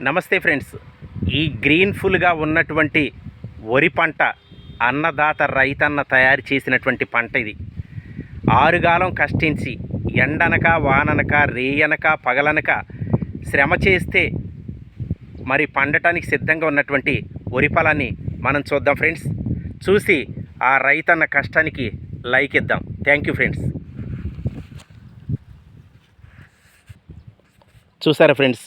నమస్తే ఫ్రెండ్స్. ఈ గ్రీన్ఫుల్గా ఉన్నటువంటి వరి పంట అన్నదాత రైతన్న తయారు చేసినటువంటి పంట ఇది. ఆరుగాలం కష్టించి ఎండనక వాననక రేయనక పగలనక శ్రమ చేస్తే మరి పండటానికి సిద్ధంగా ఉన్నటువంటి వరి పొలాన్ని మనం చూద్దాం ఫ్రెండ్స్. చూసి ఆ రైతన్న కష్టానికి లైక్ ఇద్దాం. Thank you friends. చూసారా ఫ్రెండ్స్,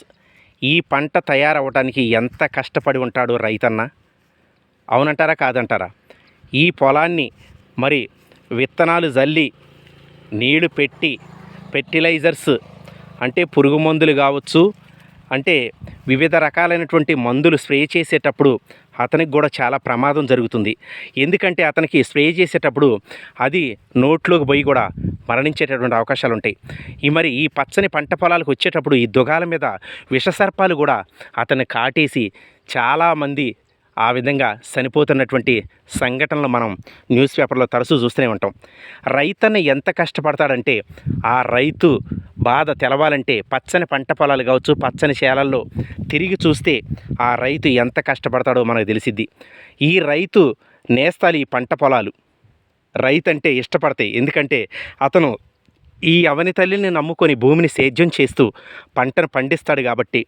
ఈ పంట తయారవడానికి ఎంత కష్టపడి ఉంటాడో రైతన్న. అవునంటారా కాదంటారా? ఈ పొలాన్ని మరి విత్తనాలు జల్లి నీళ్లు పెట్టి ఫెర్టిలైజర్స్ అంటే పురుగు మందులు కావచ్చు, అంటే వివిధ రకాలైనటువంటి మందులు స్ప్రే చేసేటప్పుడు అతనికి కూడా చాలా ప్రమాదం జరుగుతుంది. ఎందుకంటే అతనికి స్ప్రే చేసేటప్పుడు అది నోట్లోకి పోయి కూడా మరణించేటటువంటి అవకాశాలు ఉంటాయి. ఈ పచ్చని పంట పొలాలకు వచ్చేటప్పుడు ఈ దుగాల మీద విషసర్పాలు కూడా అతన్ని కాటేసి చాలామంది ఆ విధంగా చనిపోతున్నటువంటి సంఘటనలు మనం న్యూస్ పేపర్లో తరచూ చూస్తూనే ఉంటాం. రైతన్న ఎంత కష్టపడతాడంటే ఆ రైతు బాధ తెలవాలంటే పచ్చని పంట పొలాలు కావచ్చు, పచ్చని చేలల్లో తిరిగి చూస్తే ఆ రైతు ఎంత కష్టపడతాడో మనకు తెలిసిద్ది. ఈ రైతు నేస్తాలు ఈ పంట పొలాలు రైతు అంటే ఇష్టపడతాయి. ఎందుకంటే అతను ఈ అవని తల్లిని నమ్ముకొని భూమిని సేద్యం చేస్తూ పంటను పండిస్తాడు కాబట్టి,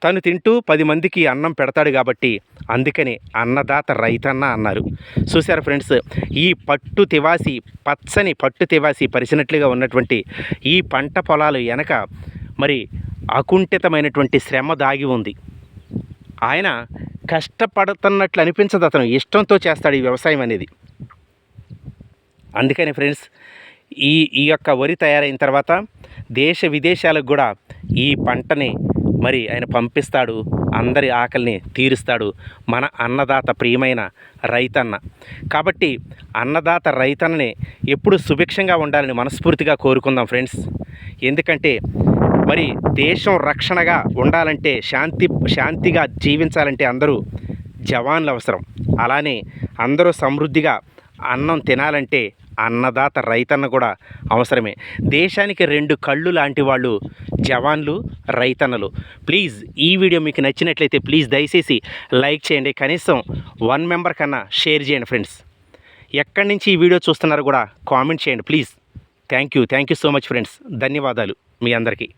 తను తింటూ 10 మందికి అన్నం పెడతాడు కాబట్టి అందుకని అన్నదాత రైతన్న అన్నారు. చూశారు ఫ్రెండ్స్, ఈ పట్టు తివాసి పచ్చని పట్టు తివాసి పరిచినట్లుగా ఉన్నటువంటి ఈ పంట పొలాలు వెనక మరి అకుంఠితమైనటువంటి శ్రమ దాగి ఉంది. ఆయన కష్టపడుతున్నట్లు అనిపించదు, అతను ఇష్టంతో చేస్తాడు ఈ వ్యవసాయం అనేది. అందుకని ఫ్రెండ్స్, ఈ యొక్క వరి తయారైన తర్వాత దేశ విదేశాలకు కూడా ఈ పంటని మరి ఆయన పంపిస్తాడు, అందరి ఆకలిని తీరుస్తాడు మన అన్నదాత ప్రియమైన రైతన్న. కాబట్టి అన్నదాత రైతన్నని ఎప్పుడు సుభిక్షంగా ఉండాలని మనస్ఫూర్తిగా కోరుకుందాం ఫ్రెండ్స్. ఎందుకంటే మరి దేశం రక్షణగా ఉండాలంటే, శాంతిగా జీవించాలంటే అందరూ జవాన్లు అవసరం. అలానే అందరూ సమృద్ధిగా అన్నం తినాలంటే అన్నదాత రైతన్న కూడా అవసరమే. దేశానికి 2 కళ్ళు లాంటి వాళ్ళు జవాన్లు, రైతన్నలు. ప్లీజ్ ఈ వీడియో మీకు నచ్చినట్లయితే ప్లీజ్ దయచేసి లైక్ చేయండి, కనీసం 1 మెంబర్ కన్నా షేర్ చేయండి ఫ్రెండ్స్. ఎక్కడి నుంచి ఈ వీడియో చూస్తున్నారో కూడా కామెంట్ చేయండి please. Thank you so much friends. ధన్యవాదాలు మీ అందరికీ.